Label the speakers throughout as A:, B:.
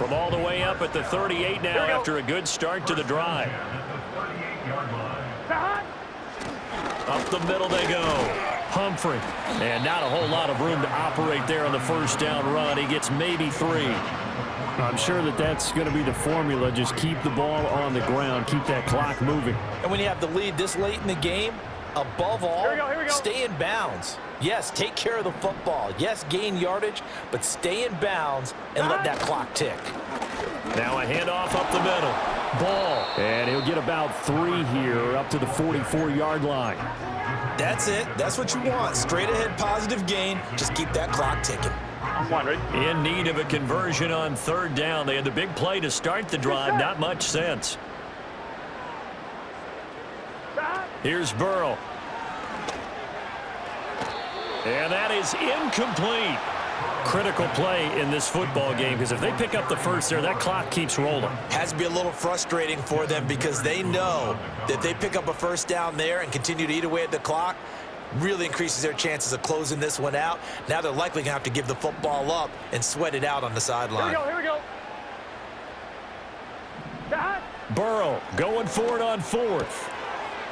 A: From all the way up at the 38 now after a good start to the drive. Up the middle they go. Humphrey. And not a whole lot of room to operate there on the first down run. He gets maybe 3.
B: I'm sure that's going to be the formula. Just keep the ball on the ground. Keep that clock moving.
C: And when you have the lead this late in the game, above all, stay in bounds. Yes, take care of the football. Yes, gain yardage, but stay in bounds and let that clock tick.
A: Now a handoff up the middle.
B: Ball. And he'll get about 3 here up to the 44-yard line.
C: That's it. That's what you want. Straight ahead positive gain. Just keep that clock ticking.
A: In need of a conversion on third down. They had the big play to start the drive. Not much sense. Here's Burrow. And that is incomplete. Critical play in this football game because if they pick up the first there, that clock keeps rolling.
C: Has to be a little frustrating for them because they know that they pick up a first down there and continue to eat away at the clock, really increases their chances of closing this one out. Now they're likely going to have to give the football up and sweat it out on the sideline.
D: Here we go.
A: Burrow going for it on 4th.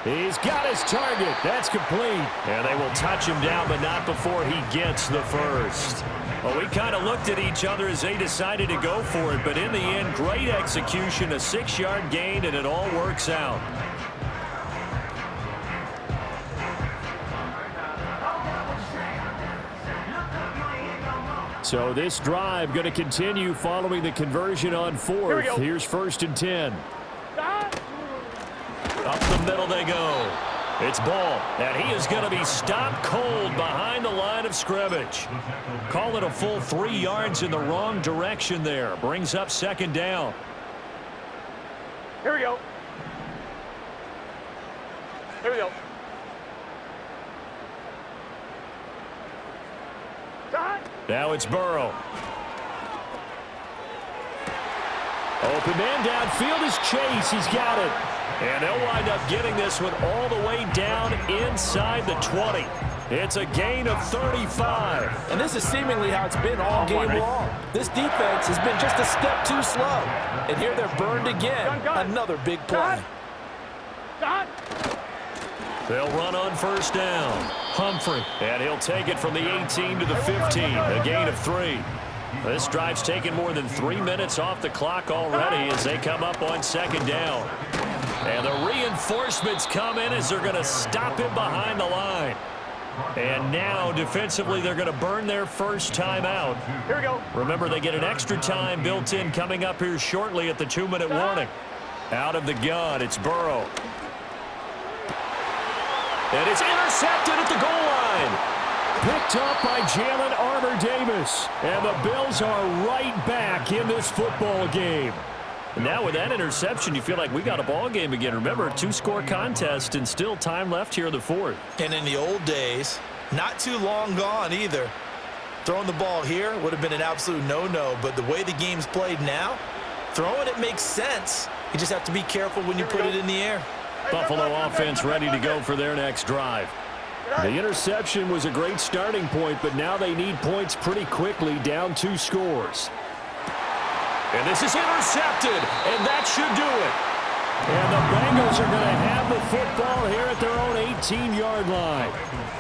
B: He's got his target. That's complete.
A: And they will touch him down, but not before he gets the first. Well, we kind of looked at each other as they decided to go for it, but in the end, great execution, a 6-yard gain, and it all works out.
B: So this drive going to continue following the conversion on 4th. Here's 1st and 10.
A: Up the middle they go. It's Ball, and he is going to be stopped cold behind the line of scrimmage. Call it a full 3 yards in the wrong direction there. Brings up 2nd down.
D: Here we go. Here we go.
A: Now it's Burrow.
B: Open man downfield is Chase. He's got it.
A: And they'll wind up getting this one all the way down inside the 20. It's a gain of 35.
C: And this is seemingly how it's been all game long. This defense has been just a step too slow. And here they're burned again. Another big play.
A: They'll run on first down. Humphrey. And he'll take it from the 18 to the 15. A gain of 3. This drive's taken more than 3 minutes off the clock already as they come up on 2nd down. And the reinforcements come in as they're going to stop him behind the line. And now, defensively, they're going to burn their first time out.
D: Here we go.
A: Remember, they get an extra time built in coming up here shortly at the 2-minute warning. Out of the gun, it's Burrow. And it's intercepted at the goal line.
B: Picked up by Jalen Armour-Davis. And the Bills are right back in this football game.
A: Now with that interception, you feel like we got a ball game again. Remember, a 2-score contest and still time left here in the 4th.
C: And in the old days, not too long gone either, throwing the ball here would have been an absolute no-no. But the way the game's played now, throwing it makes sense. You just have to be careful when you put it in the air.
A: Buffalo offense ready to go for their next drive.
B: The interception was a great starting point, but now they need points pretty quickly, down 2 scores.
A: And this is intercepted, and that should do it.
B: And the Bengals are going to have the football here at their own 18-yard line.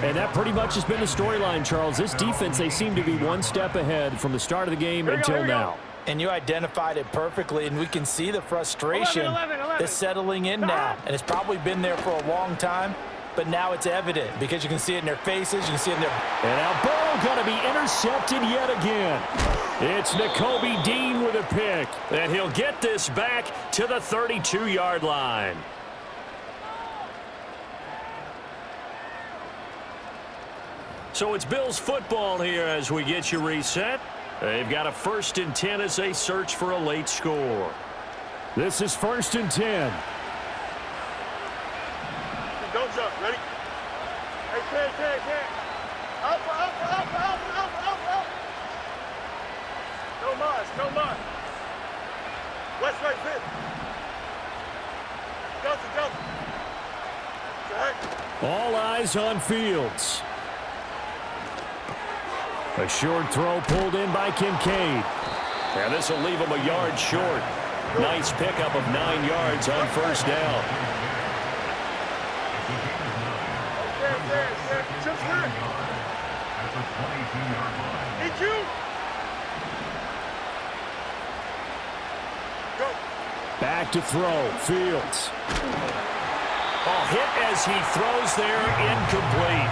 B: And that pretty much has been the storyline, Charles. This defense, they seem to be one step ahead from the start of the game until now.
C: And you identified it perfectly, and we can see the frustration that's settling in now. And it's probably been there for a long time, but now it's evident because you can see it in their faces, you can see it in their...
B: And now Burrow going to be intercepted yet again. It's Nakobe Dean with a pick.
A: And he'll get this back to the 32-yard line. So it's Bills football here as we get you reset. They've got a 1st and 10 as they search for a late score.
B: This is 1st and 10.
D: Don't jump. Ready? Hey. Up. No much. West, right, fit. Johnson.
B: All eyes on Fields. A short throw pulled in by Kincaid.
A: And this will leave him a yard short. Nice pickup of 9 yards on first down.
B: Back to throw. Fields.
A: Hit as he throws there, incomplete.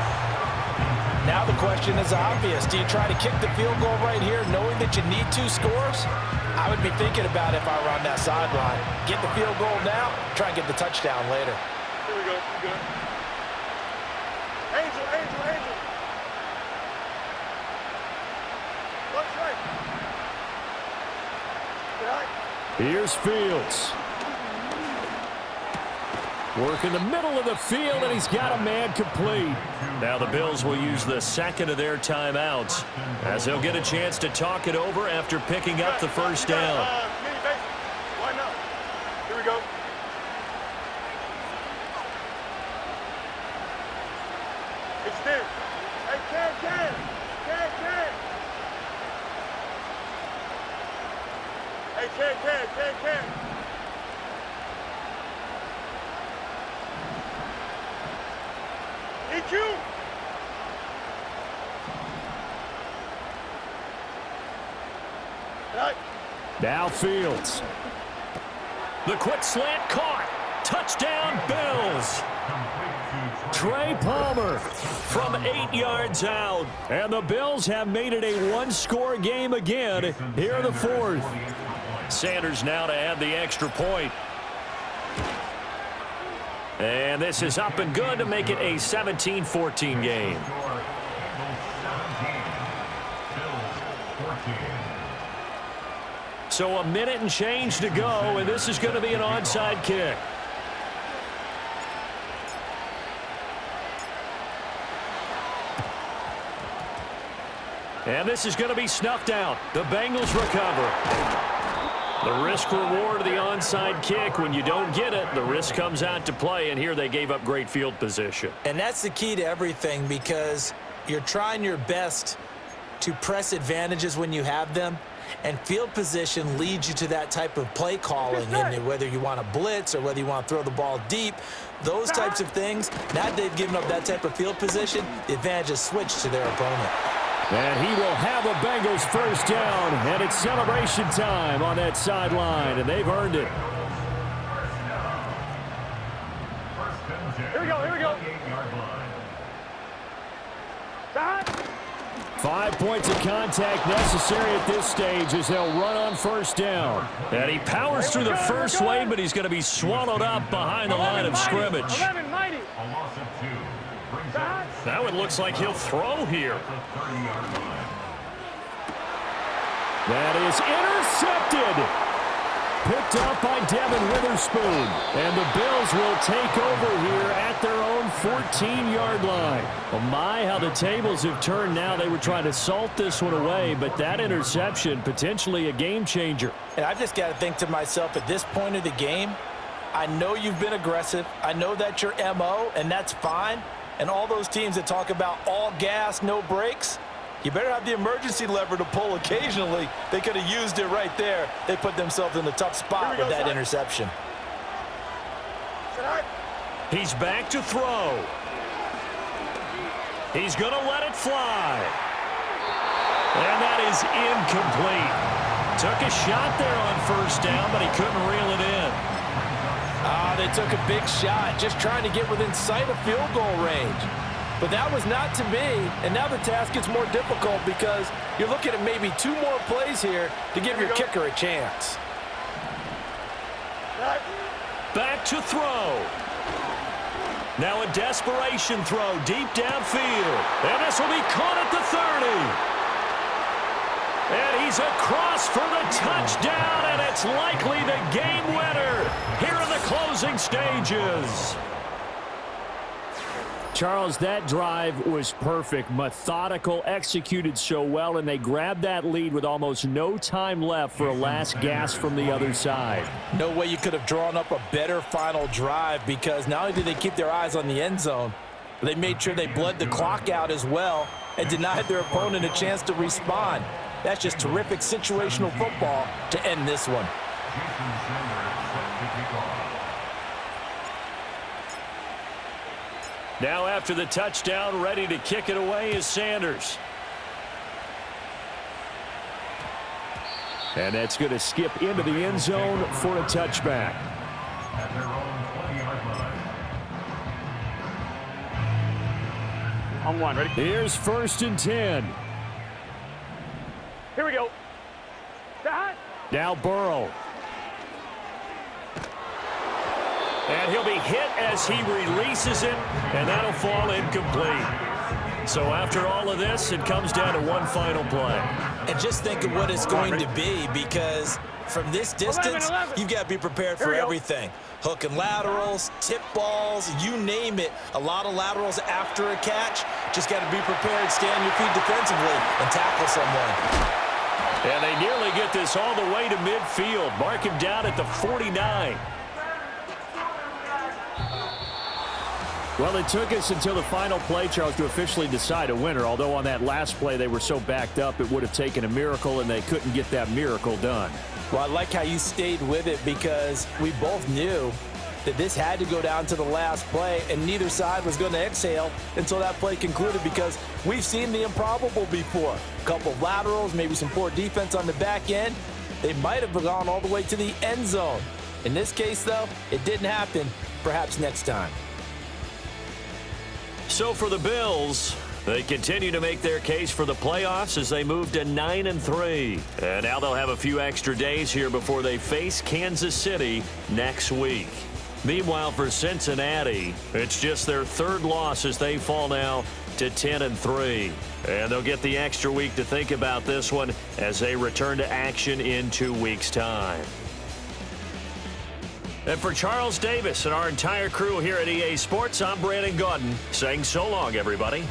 C: Now the question is obvious. Do you try to kick the field goal right here knowing that you need 2 scores? I would be thinking about it if I were on that sideline. Get the field goal now, try and get the touchdown later.
D: Here we go. Good. Angel. Left right.
B: Here's Fields. Work in the middle of the field, and he's got a man complete.
A: Now the Bills will use the second of their timeouts as they'll get a chance to talk it over after picking up the first down.
D: Mini base. Why not? Here we go. Extend. Hey, can. Hey, can. Need you. Right.
B: Now Fields.
A: The quick slant caught. Touchdown, Bills.
B: Trey Palmer.
A: From 8 yards out.
B: And the Bills have made it a one-score game again here in the fourth.
A: Sanders now to add the extra point. And this is up and good to make it a 17-14 game. So a minute and change to go, and this is going to be an onside kick. And this is going to be snuffed out. The Bengals recover. The risk-reward of the onside kick, when you don't get it, the risk comes out to play, and here they gave up great field position.
C: And that's the key to everything, because you're trying your best to press advantages when you have them, and field position leads you to that type of play calling, and whether you want to blitz or whether you want to throw the ball deep, those types of things. Now that they've given up that type of field position, the advantage is switched to their opponent.
B: And he will have the Bengals first down, and it's celebration time on that sideline, and they've earned it.
D: Here we go.
B: 5 points of contact necessary at this stage as they'll run on first down.
A: And he powers through the first lane, but he's going to be swallowed up behind the line of scrimmage.
D: 11 mighty.
A: Now it looks like he'll throw here.
B: That is intercepted. Picked up by Devin Witherspoon. And the Bills will take over here at their own 14-yard line. Well, my, how the tables have turned now. They were trying to salt this one away, but that interception, potentially a game changer.
C: And I just got to think to myself, at this point of the game, I know you've been aggressive. I know that's your MO, and that's fine. And all those teams that talk about all gas, no brakes, you better have the emergency lever to pull occasionally. They could have used it right there. They put themselves in a tough spot with that interception.
A: He's back to throw. He's going to let it fly. And that is incomplete. Took a shot there on first down, but he couldn't reel it in.
C: They took a big shot, just trying to get within sight of field goal range. But that was not to be, and now the task gets more difficult because you're looking at maybe 2 more plays here to give your kicker a chance.
A: Back to throw. Now a desperation throw deep downfield. And this will be caught at the 30. And he's across for the touchdown, and it's likely the game winner here in the closing stages.
B: Charles, that drive was perfect, methodical, executed so well, and they grabbed that lead with almost no time left for a last gasp from the other side.
C: No way you could have drawn up a better final drive, because not only did they keep their eyes on the end zone, but they made sure they bled the clock out as well and denied their opponent a chance to respond. That's just terrific situational football to end this one.
A: Now after the touchdown, ready to kick it away is Sanders.
B: And that's going to skip into the end zone for a touchback.
E: At their own 20-yard line.
D: On one, ready?
B: Here's 1st and 10.
D: Here we go. That.
B: Now Burrow.
A: And he'll be hit as he releases it, and that'll fall incomplete. So after all of this, it comes down to one final play.
C: And just think of what it's going to be, because from this distance, you've got to be prepared for everything. Hook and laterals, tip balls, you name it. A lot of laterals after a catch. Just got to be prepared, stay on your feet defensively, and tackle someone.
A: And they nearly get this all the way to midfield. Mark him down at the 49.
B: Well, it took us until the final play, Charles, to officially decide a winner. Although on that last play they were so backed up, it would have taken a miracle, and they couldn't get that miracle done.
C: Well, I like how you stayed with it, because we both knew that this had to go down to the last play, and neither side was going to exhale until that play concluded, because we've seen the improbable before. A couple of laterals, maybe some poor defense on the back end. They might have gone all the way to the end zone. In this case, though, it didn't happen. Perhaps next time.
A: So for the Bills, they continue to make their case for the playoffs as they move to 9-3. And now they'll have a few extra days here before they face Kansas City next week. Meanwhile, for Cincinnati, it's just their 3rd loss as they fall now to 10-3. And they'll get the extra week to think about this one as they return to action in 2 weeks' time. And for Charles Davis and our entire crew here at EA Sports, I'm Brandon Gaudin saying so long, everybody.